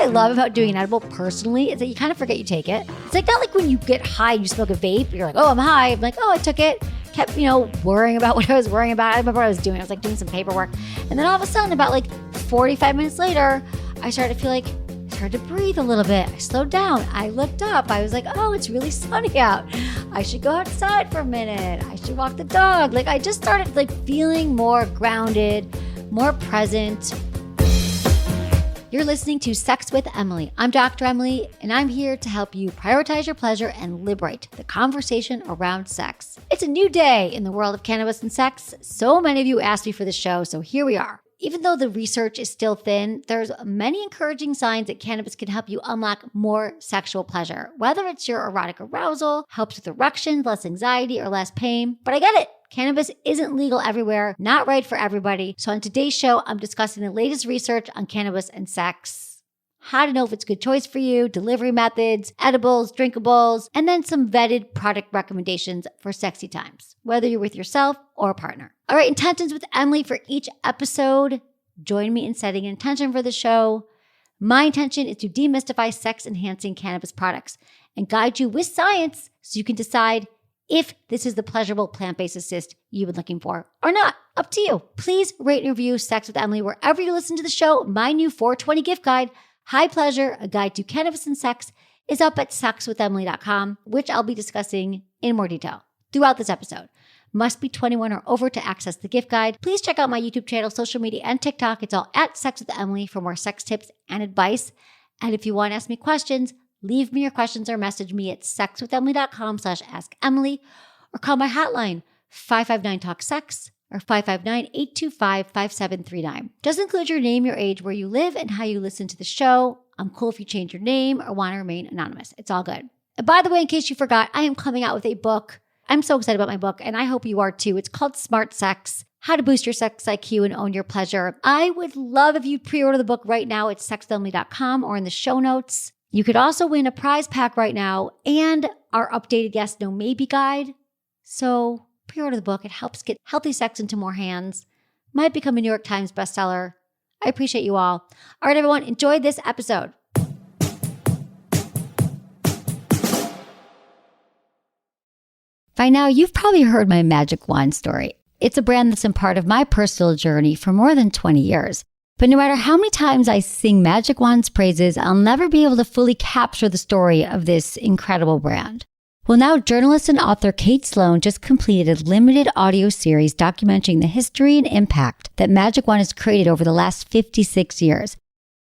I love about doing an edible personally is that you kind of forget you take it. It's like not like when you get high and you smoke a vape, you're like, oh, I'm high. I'm like, oh, I took it. Kept, worrying about what I was worrying about. I remember what I was doing. I was like doing some paperwork. And then all of a sudden, about like 45 minutes later, I started to feel like I started to breathe a little bit. I slowed down. I looked up. I was like, oh, it's really sunny out. I should go outside for a minute. I should walk the dog. Like I just started like feeling more grounded, more present. You're listening to Sex with Emily. I'm Dr. Emily, and I'm here to help you prioritize your pleasure and liberate the conversation around sex. It's a new day in the world of cannabis and sex. So many of you asked me for the show, so here we are. Even though the research is still thin, there's many encouraging signs that cannabis can help you unlock more sexual pleasure. Whether it's your erotic arousal, helps with erections, less anxiety, or less pain. But I get it. Cannabis isn't legal everywhere, not right for everybody. So on today's show, I'm discussing the latest research on cannabis and sex, how to know if it's a good choice for you, delivery methods, edibles, drinkables, and then some vetted product recommendations for sexy times, whether you're with yourself or a partner. All right, intentions with Emily for each episode. Join me in setting an intention for the show. My intention is to demystify sex-enhancing cannabis products and guide you with science so you can decide if this is the pleasurable plant-based assist you've been looking for or not. Up to you. Please rate and review Sex with Emily wherever you listen to the show. My new 420 gift guide, High Pleasure, a guide to cannabis and sex, is up at sexwithemily.com, which I'll be discussing in more detail throughout this episode. Must be 21 or over to access the gift guide. Please check out my YouTube channel, social media, and TikTok. It's all at Sex with Emily for more sex tips and advice. And if you want to ask me questions, leave me your questions or message me at sexwithemily.com/assemily or call my hotline 559-TALK-SEX or 559-825-5739. Just include your name, your age, where you live, and how you listen to the show. I'm cool if you change your name or want to remain anonymous. It's all good. And by the way, in case you forgot, I am coming out with a book. I'm so excited about my book, and I hope you are too. It's called Smart Sex: How to Boost Your Sex IQ and Own Your Pleasure. I would love if you pre-order the book right now at sexwithemily.com or in the show notes. You could also win a prize pack right now and our updated Yes, No, Maybe guide. So pre-order the book. It helps get healthy sex into more hands. Might become a New York Times bestseller. I appreciate you all. All right, everyone, enjoy this episode. By now, you've probably heard my Magic Wand story. It's a brand that's been part of my personal journey for more than 20 years. But no matter how many times I sing Magic Wand's praises, I'll never be able to fully capture the story of this incredible brand. Well, now journalist and author Kate Sloan just completed a limited audio series documenting the history and impact that Magic Wand has created over the last 56 years.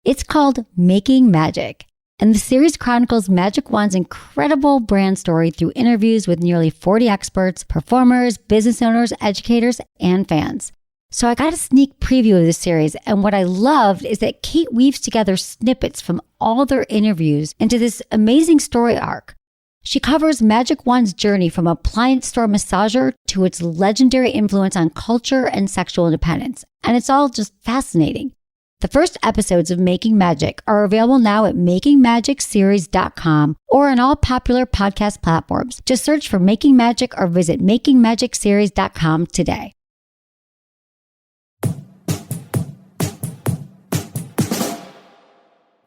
It's called Making Magic, and the series chronicles Magic Wand's incredible brand story through interviews with nearly 40 experts, performers, business owners, educators, and fans. So I got a sneak preview of this series, and what I loved is that Kate weaves together snippets from all their interviews into this amazing story arc. She covers Magic Wand's journey from appliance store massager to its legendary influence on culture and sexual independence, and it's all just fascinating. The first episodes of Making Magic are available now at makingmagicseries.com or on all popular podcast platforms. Just search for Making Magic or visit makingmagicseries.com today.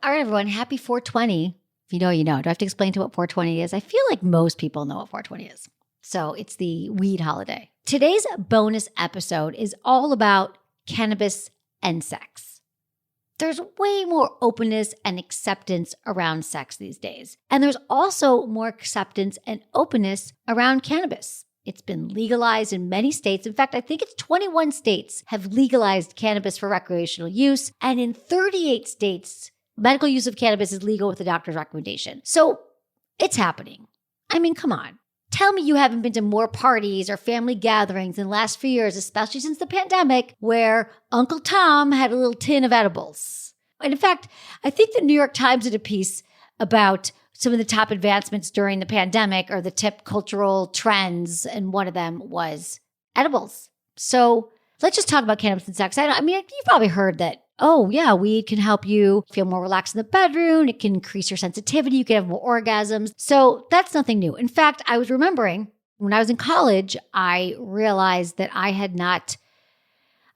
All right, everyone, happy 420. If you know, you know. Do I have to explain to what 420 is? I feel like most people know what 420 is. So it's the weed holiday. Today's bonus episode is all about cannabis and sex. There's way more openness and acceptance around sex these days. And there's also more acceptance and openness around cannabis. It's been legalized in many states. In fact, I think it's 21 states have legalized cannabis for recreational use. And in 38 states, medical use of cannabis is legal with a doctor's recommendation. So it's happening. I mean, come on. Tell me you haven't been to more parties or family gatherings in the last few years, especially since the pandemic, where Uncle Tom had a little tin of edibles. And in fact, I think the New York Times did a piece about some of the top advancements during the pandemic or the tip cultural trends, and one of them was edibles. So let's just talk about cannabis and sex. I mean, you've probably heard that, oh yeah, weed can help you feel more relaxed in the bedroom. It can increase your sensitivity. You can have more orgasms. So that's nothing new. In fact, I was remembering when I was in college, I realized that I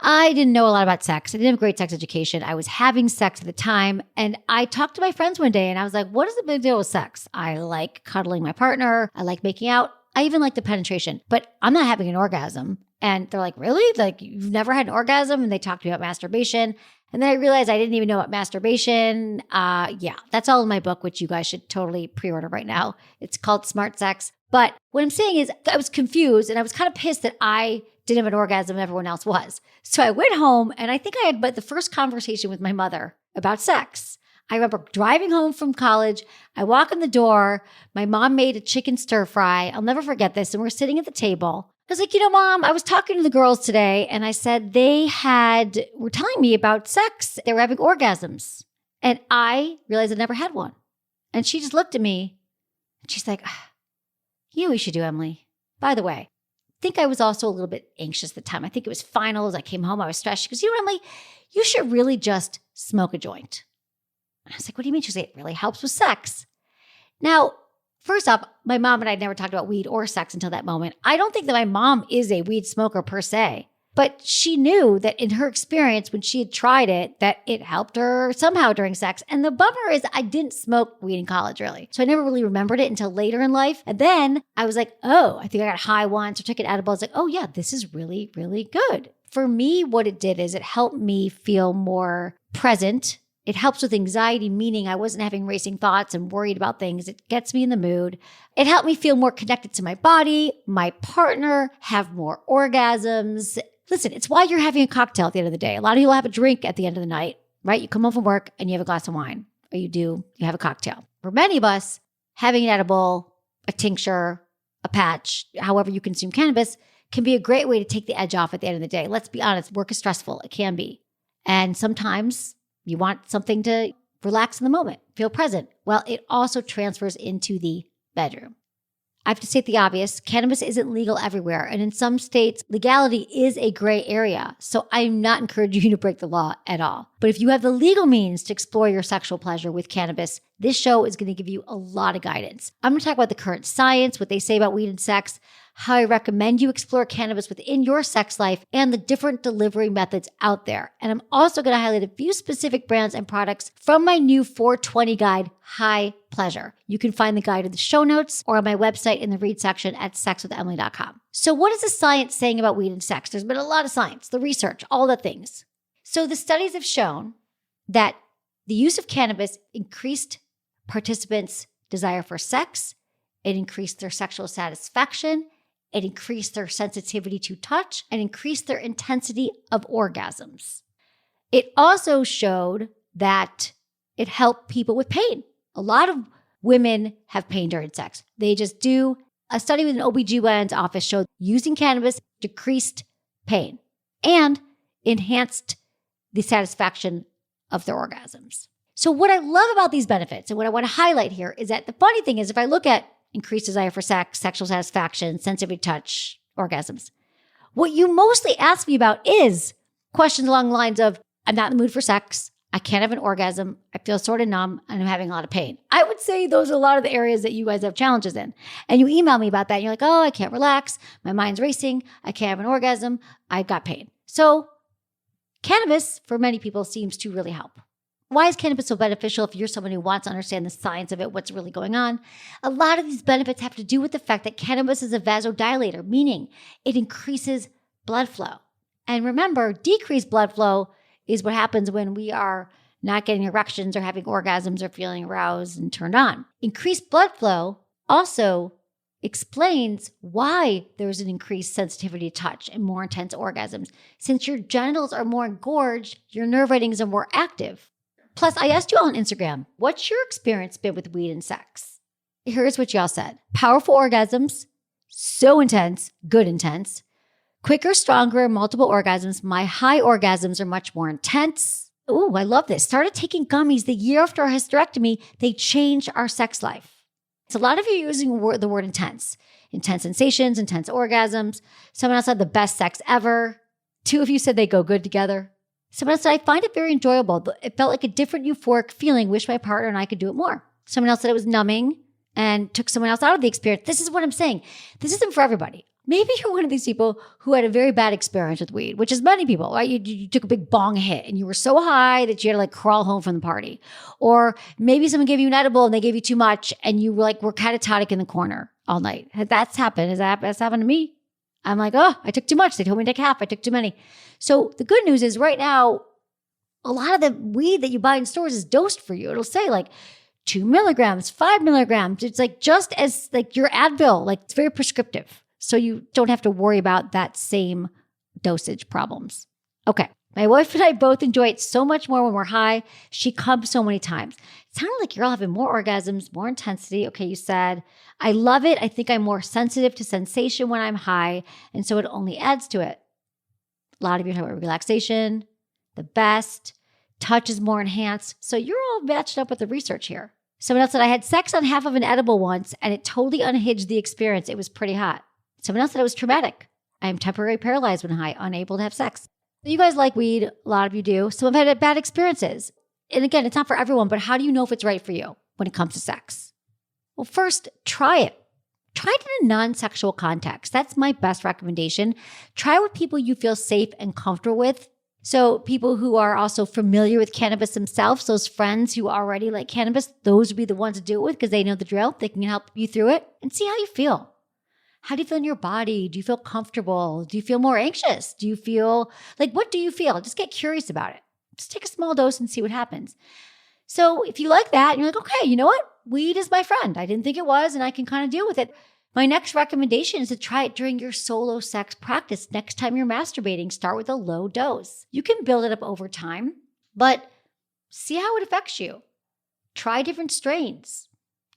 I didn't know a lot about sex. I didn't have a great sex education. I was having sex at the time. And I talked to my friends one day and I was like, what is the big deal with sex? I like cuddling my partner. I like making out. I even like the penetration, but I'm not having an orgasm. And they're like, really? Like, you've never had an orgasm? And they talked to me about masturbation. And then I realized I didn't even know about masturbation. Yeah, that's all in my book, which you guys should totally pre-order right now. It's called Smart Sex. But what I'm saying is I was confused and I was kind of pissed that I didn't have an orgasm and everyone else was. So I went home and I think I had the first conversation with my mother about sex. I remember driving home from college. I walk in the door. My mom made a chicken stir fry. I'll never forget this. And we're sitting at the table. I was like, Mom, I was talking to the girls today and I said were telling me about sex. They were having orgasms. And I realized I never had one. And she just looked at me and she's like, you know what you should do, Emily? By the way, I think I was also a little bit anxious at the time. I think it was finals. I came home. I was stressed. She goes, Emily, you should really just smoke a joint. And I was like, what do you mean? She said, it really helps with sex. Now, first off, my mom and I had never talked about weed or sex until that moment. I don't think that my mom is a weed smoker per se, but she knew that in her experience when she had tried it, that it helped her somehow during sex. And the bummer is I didn't smoke weed in college really. So I never really remembered it until later in life. And then I was like, oh, I think I got high once or took an edible. I was like, oh yeah, this is really, really good. For me, what it did is it helped me feel more present. It helps with anxiety, meaning I wasn't having racing thoughts and worried about things. It gets me in the mood. It helped me feel more connected to my body, my partner, have more orgasms. Listen, it's why you're having a cocktail at the end of the day. A lot of people have a drink at the end of the night, right? You come home from work and you have a glass of wine, or you have a cocktail. For many of us, having an edible, a tincture, a patch, however you consume cannabis, can be a great way to take the edge off at the end of the day. Let's be honest, work is stressful. It can be. And sometimes you want something to relax in the moment, feel present. Well, it also transfers into the bedroom. I have to state the obvious, cannabis isn't legal everywhere. And in some states, legality is a gray area. So I'm not encouraging you to break the law at all. But if you have the legal means to explore your sexual pleasure with cannabis, this show is going to give you a lot of guidance. I'm going to talk about the current science, what they say about weed and sex, how I recommend you explore cannabis within your sex life, and the different delivery methods out there. And I'm also going to highlight a few specific brands and products from my new 420 guide, High Pleasure. You can find the guide in the show notes or on my website in the read section at sexwithemily.com. So what is the science saying about weed and sex? There's been a lot of science, the research, all the things. So the studies have shown that the use of cannabis increased participants' desire for sex, it increased their sexual satisfaction, it increased their sensitivity to touch, and increased their intensity of orgasms. It also showed that it helped people with pain. A lot of women have pain during sex. They just do. A study with an OBGYN's office showed using cannabis decreased pain and enhanced the satisfaction of their orgasms. So what I love about these benefits and what I want to highlight here is that the funny thing is if I look at increased desire for sex, sexual satisfaction, sensitivity to touch, orgasms, what you mostly ask me about is questions along the lines of, I'm not in the mood for sex, I can't have an orgasm, I feel sort of numb, and I'm having a lot of pain. I would say those are a lot of the areas that you guys have challenges in. And you email me about that, and you're like, oh, I can't relax, my mind's racing, I can't have an orgasm, I got pain. So cannabis, for many people, seems to really help. Why is cannabis so beneficial if you're someone who wants to understand the science of it, what's really going on? A lot of these benefits have to do with the fact that cannabis is a vasodilator, meaning it increases blood flow. And remember, decreased blood flow is what happens when we are not getting erections or having orgasms or feeling aroused and turned on. Increased blood flow also explains why there's an increased sensitivity to touch and more intense orgasms. Since your genitals are more engorged, your nerve endings are more active. Plus, I asked you all on Instagram, what's your experience been with weed and sex? Here's what y'all said. Powerful orgasms, so intense, good intense. Quicker, stronger, multiple orgasms. My high orgasms are much more intense. Ooh, I love this. Started taking gummies the year after our hysterectomy. They changed our sex life. So a lot of you are using the word intense. Intense sensations, intense orgasms. Someone else had the best sex ever. 2 of you said they go good together. Someone else said, I find it very enjoyable. It felt like a different euphoric feeling. Wish my partner and I could do it more. Someone else said it was numbing and took someone else out of the experience. This is what I'm saying. This isn't for everybody. Maybe you're one of these people who had a very bad experience with weed, which is many people, right? You took a big bong hit and you were so high that you had to like crawl home from the party. Or maybe someone gave you an edible and they gave you too much and you were catatonic in the corner all night. That's happened. That's happened to me. I'm like, oh, I took too much. They told me to take half. I took too many. So the good news is right now, a lot of the weed that you buy in stores is dosed for you. It'll say like 2 milligrams, 5 milligrams. It's like just as like your Advil, like it's very prescriptive. So you don't have to worry about that same dosage problems. Okay. My wife and I both enjoy it so much more when we're high. She comes so many times. It sounded like you're all having more orgasms, more intensity. Okay, you said, I love it. I think I'm more sensitive to sensation when I'm high. And so it only adds to it. A lot of you talk about relaxation, the best, touch is more enhanced. So you're all matched up with the research here. Someone else said, I had sex on half of an edible once and it totally unhinged the experience. It was pretty hot. Someone else said it was traumatic. I am temporarily paralyzed when high, unable to have sex. You guys like weed. A lot of you do. Some have had bad experiences. And again, it's not for everyone, but how do you know if it's right for you when it comes to sex? Well, first, try it. Try it in a non-sexual context. That's my best recommendation. Try it with people you feel safe and comfortable with. So people who are also familiar with cannabis themselves, those friends who already like cannabis, those would be the ones to do it with because they know the drill. They can help you through it and see how you feel. How do you feel in your body? Do you feel comfortable? Do you feel more anxious? Do you feel like, what do you feel? Just get curious about it. Just take a small dose and see what happens. So if you like that, you're like, okay, you know what? Weed is my friend. I didn't think it was, and I can kind of deal with it. My next recommendation is to try it during your solo sex practice. Next time you're masturbating, start with a low dose. You can build it up over time, but see how it affects you. Try different strains.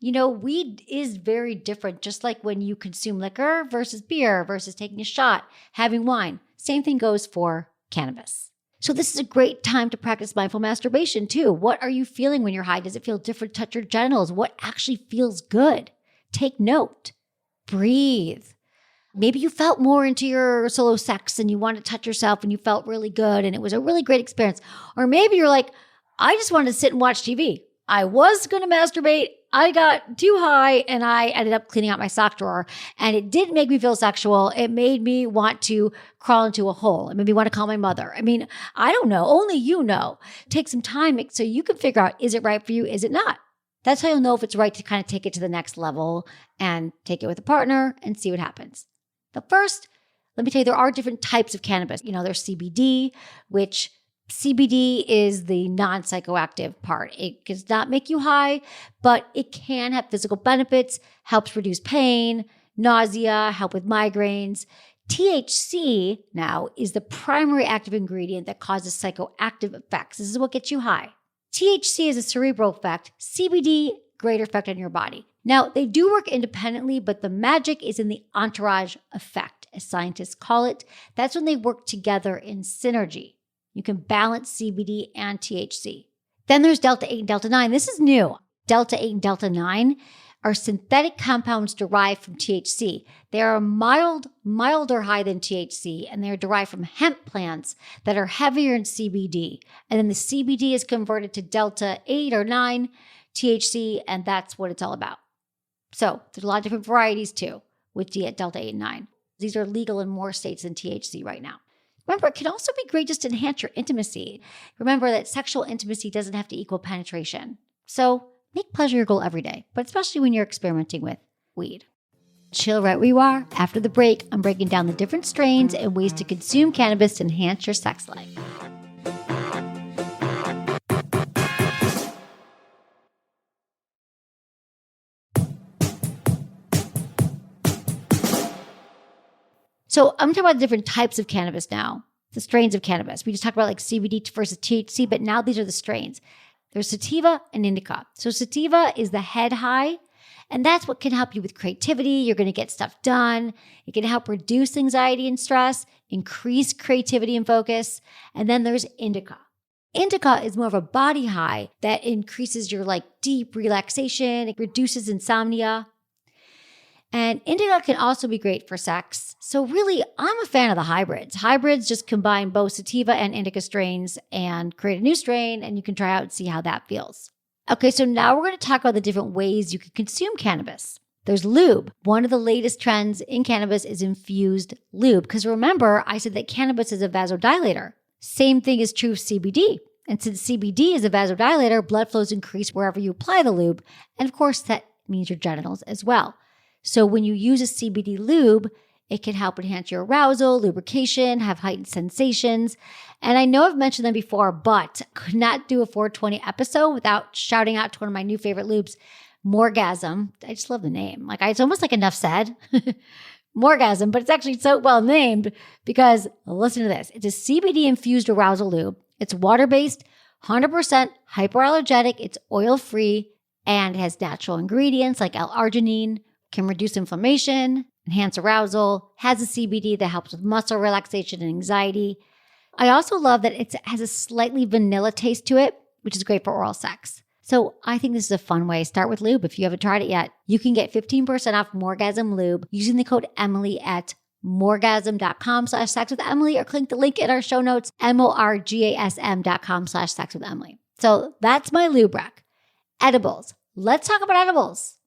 You know, weed is very different, just like when you consume liquor versus beer versus taking a shot, having wine. Same thing goes for cannabis. So this is a great time to practice mindful masturbation too. What are you feeling when you're high? Does it feel different to touch your genitals? What actually feels good? Take note. Breathe. Maybe you felt more into your solo sex and you wanted to touch yourself and you felt really good and it was a really great experience. Or maybe you're like, I just wanted to sit and watch TV. I was going to masturbate. I got too high and I ended up cleaning out my sock drawer and it didn't make me feel sexual. It made me want to crawl into a hole. It made me want to call my mother. I mean, I don't know. Only you know. Take some time so you can figure out, is it right for you? Is it not? That's how you'll know if it's right to kind of take it to the next level and take it with a partner and see what happens. But first, let me tell you, there are different types of cannabis. You know, there's CBD, which CBD is the non-psychoactive part. It does not make you high, but it can have physical benefits, helps reduce pain, nausea, help with migraines. THC now is the primary active ingredient that causes psychoactive effects. This is what gets you high. THC is a cerebral effect, CBD, greater effect on your body. Now, they do work independently, but the magic is in the entourage effect, as scientists call it. That's when they work together in synergy. You can balance CBD and THC. Then there's Delta 8 and Delta 9. This is new. Delta 8 and Delta 9 are synthetic compounds derived from THC. They are milder high than THC, and they're derived from hemp plants that are heavier in CBD. And then the CBD is converted to Delta 8 or 9 THC, and that's what it's all about. So there's a lot of different varieties too with Delta 8 and 9. These are legal in more states than THC right now. Remember, it can also be great just to enhance your intimacy. Remember that sexual intimacy doesn't have to equal penetration. So make pleasure your goal every day, but especially when you're experimenting with weed. Chill right where you are. After the break, I'm breaking down the different strains and ways to consume cannabis to enhance your sex life. So I'm talking about the different types of cannabis now, the strains of cannabis. We just talked about like CBD versus THC, but now these are the strains. There's sativa and indica. So sativa is the head high, and that's what can help you with creativity. You're going to get stuff done. It can help reduce anxiety and stress, increase creativity and focus. And then there's indica. Indica is more of a body high that increases your like deep relaxation. It reduces insomnia. And indica can also be great for sex. So really, I'm a fan of the hybrids. Hybrids just combine both sativa and indica strains and create a new strain, and you can try out and see how that feels. Okay, so now we're going to talk about the different ways you can consume cannabis. There's lube. One of the latest trends in cannabis is infused lube. Because remember, I said that cannabis is a vasodilator. Same thing is true of CBD. And since CBD is a vasodilator, blood flows increase wherever you apply the lube. And of course, that means your genitals as well. So when you use a CBD lube, it can help enhance your arousal, lubrication, have heightened sensations. And I know I've mentioned them before, but could not do a 420 episode without shouting out to one of my new favorite lubes, Morgasm. I just love the name. It's almost like enough said. Morgasm, but it's actually so well named because listen to this. It's a CBD infused arousal lube. It's water-based, 100% hypoallergenic. It's oil-free and has natural ingredients like L-arginine, can reduce inflammation, enhance arousal, has a CBD that helps with muscle relaxation and anxiety. I also love that it has a slightly vanilla taste to it, which is great for oral sex. So I think this is a fun way. Start with lube. If you haven't tried it yet, you can get 15% off Morgasm Lube using the code Emily at morgasm.com/sexwithemily or click the link in our show notes, morgasm.com/sexwithemily. So that's my lube rec. Edibles. Let's talk about edibles.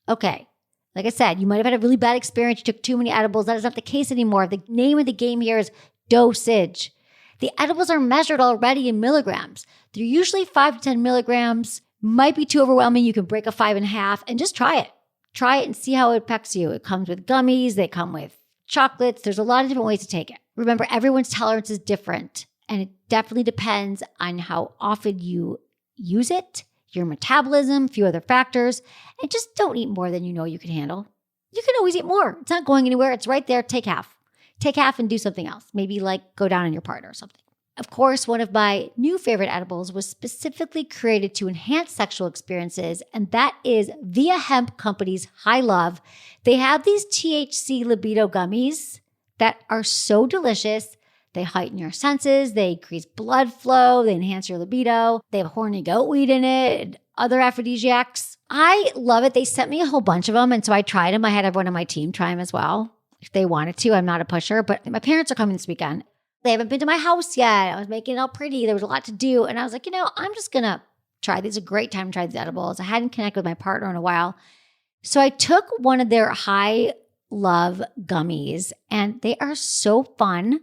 Okay. Like I said, you might have had a really bad experience. You took too many edibles. That is not the case anymore. The name of the game here is dosage. The edibles are measured already in milligrams. They're usually 5 to 10 milligrams. Might be too overwhelming. You can break a 5 in half and just try it. Try it and see how it affects you. It comes with gummies. They come with chocolates. There's a lot of different ways to take it. Remember, everyone's tolerance is different, and it definitely depends on how often you use it, your metabolism, a few other factors, and just don't eat more than you know you can handle. You can always eat more. It's not going anywhere. It's right there. Take half. Take half and do something else. Maybe go down on your partner or something. Of course, one of my new favorite edibles was specifically created to enhance sexual experiences, and that is Via Hemp Company's High Love. They have these THC libido gummies that are so delicious. They heighten your senses, they increase blood flow, they enhance your libido. They have horny goat weed in it and other aphrodisiacs. I love it. They sent me a whole bunch of them, and so I tried them. I had everyone on my team try them as well if they wanted to. I'm not a pusher, but my parents are coming this weekend. They haven't been to my house yet. I was making it all pretty. There was a lot to do. And I was like, I'm just going to try. This is a great time to try these edibles. I hadn't connected with my partner in a while. So I took one of their High Love gummies, and they are so fun.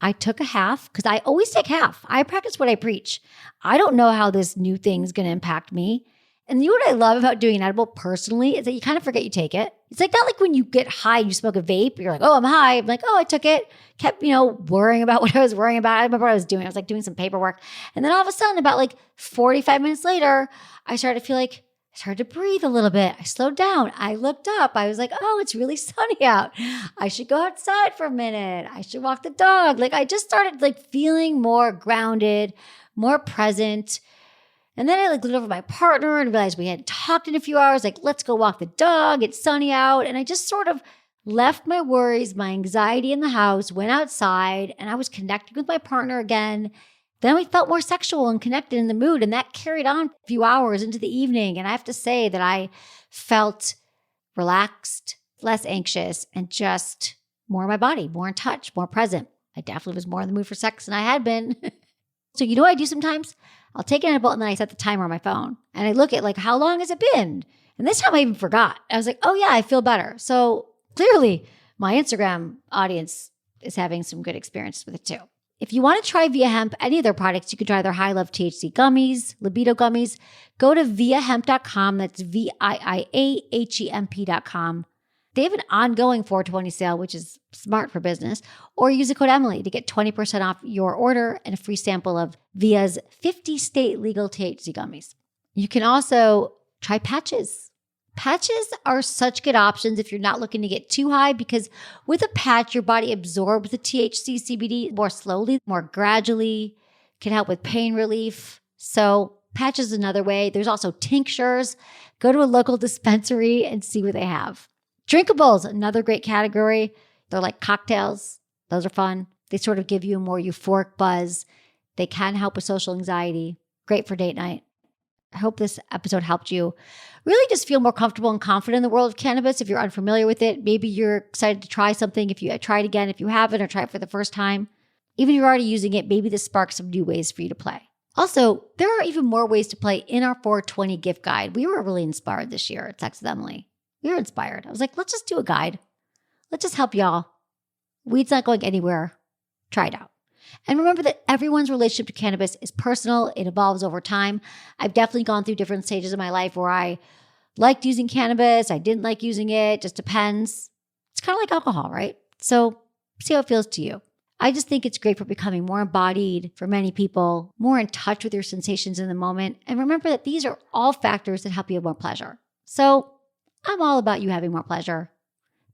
I took a half because I always take half. I practice what I preach. I don't know how this new thing is going to impact me. And you know what I love about doing an edible personally is that you kind of forget you take it. It's not like when you get high and you smoke a vape, you're like, oh, I'm high. I'm like, oh, I took it. Kept, worrying about what I was worrying about. I remember what I was doing. I was doing some paperwork. And then all of a sudden, about 45 minutes later, I started to feel I started to breathe a little bit. I slowed down. I looked up. I was like, oh, it's really sunny out. I should go outside for a minute. I should walk the dog. I just started feeling more grounded, more present. And then I looked over my partner and realized we hadn't talked in a few hours. Let's go walk the dog. It's sunny out. And I just sort of left my worries, my anxiety in the house, went outside, and I was connecting with my partner again. Then we felt more sexual and connected in the mood. And that carried on a few hours into the evening. And I have to say that I felt relaxed, less anxious, and just more in my body, more in touch, more present. I definitely was more in the mood for sex than I had been. So you know what I do sometimes? I'll take an edible and then I set the timer on my phone. And I look at how long has it been? And this time I even forgot. I was like, oh yeah, I feel better. So clearly my Instagram audience is having some good experiences with it too. If you want to try Via Hemp, any of their products, you can try their High Love THC gummies, libido gummies. Go to viahemp.com. That's VIIAHEMP.com. They have an ongoing 420 sale, which is smart for business, or use the code Emily to get 20% off your order and a free sample of Via's 50 state legal THC gummies. You can also try patches. Patches are such good options if you're not looking to get too high, because with a patch, your body absorbs the THC CBD more slowly, more gradually, can help with pain relief. So patches is another way. There's also tinctures. Go to a local dispensary and see what they have. Drinkables, another great category. They're like cocktails. Those are fun. They sort of give you a more euphoric buzz. They can help with social anxiety. Great for date night. I hope this episode helped you really just feel more comfortable and confident in the world of cannabis. If you're unfamiliar with it, maybe you're excited to try something. If you try it again, if you haven't, or try it for the first time, even if you're already using it, maybe this sparks some new ways for you to play. Also, there are even more ways to play in our 420 gift guide. We were really inspired this year at Sex with Emily. We were inspired. I was like, let's just do a guide. Let's just help y'all. Weed's not going anywhere. Try it out. And remember that everyone's relationship to cannabis is personal. It evolves over time. I've definitely gone through different stages of my life where I liked using cannabis. I didn't like using it. Just depends. It's kind of like alcohol, right? So see how it feels to you. I just think it's great for becoming more embodied for many people, more in touch with your sensations in the moment. And remember that these are all factors that help you have more pleasure. So I'm all about you having more pleasure,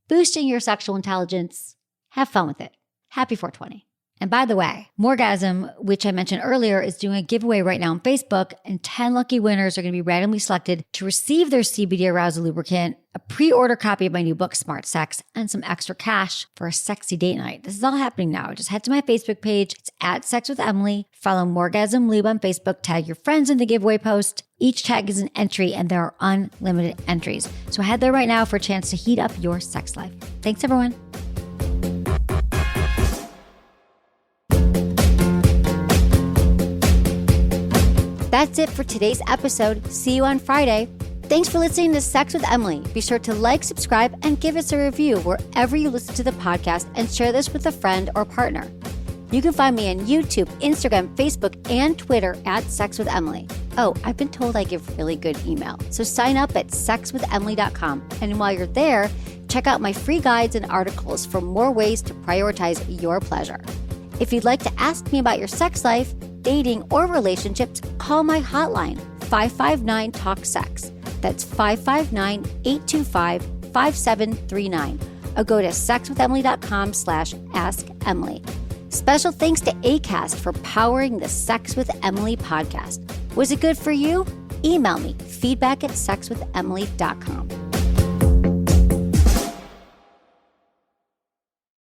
boosting your sexual intelligence. Have fun with it. Happy 420. And by the way, Morgasm, which I mentioned earlier, is doing a giveaway right now on Facebook, and 10 lucky winners are going to be randomly selected to receive their CBD arousal lubricant, a pre-order copy of my new book, Smart Sex, and some extra cash for a sexy date night. This is all happening now. Just head to my Facebook page. It's at Sex with Emily. Follow Morgasm Lube on Facebook. Tag your friends in the giveaway post. Each tag is an entry, and there are unlimited entries. So head there right now for a chance to heat up your sex life. Thanks, everyone. That's it for today's episode. See you on Friday. Thanks for listening to Sex with Emily. Be sure to like, subscribe, and give us a review wherever you listen to the podcast, and share this with a friend or partner. You can find me on YouTube, Instagram, Facebook, and Twitter at Sex with Emily. Oh, I've been told I give really good email. So sign up at sexwithemily.com. And while you're there, check out my free guides and articles for more ways to prioritize your pleasure. If you'd like to ask me about your sex life, dating, or relationships, call my hotline, 559-TALK-SEX. That's 559-825-5739. Or go to sexwithemily.com/askemily. Special thanks to Acast for powering the Sex with Emily podcast. Was it good for you? Email me, feedback@sexwithemily.com.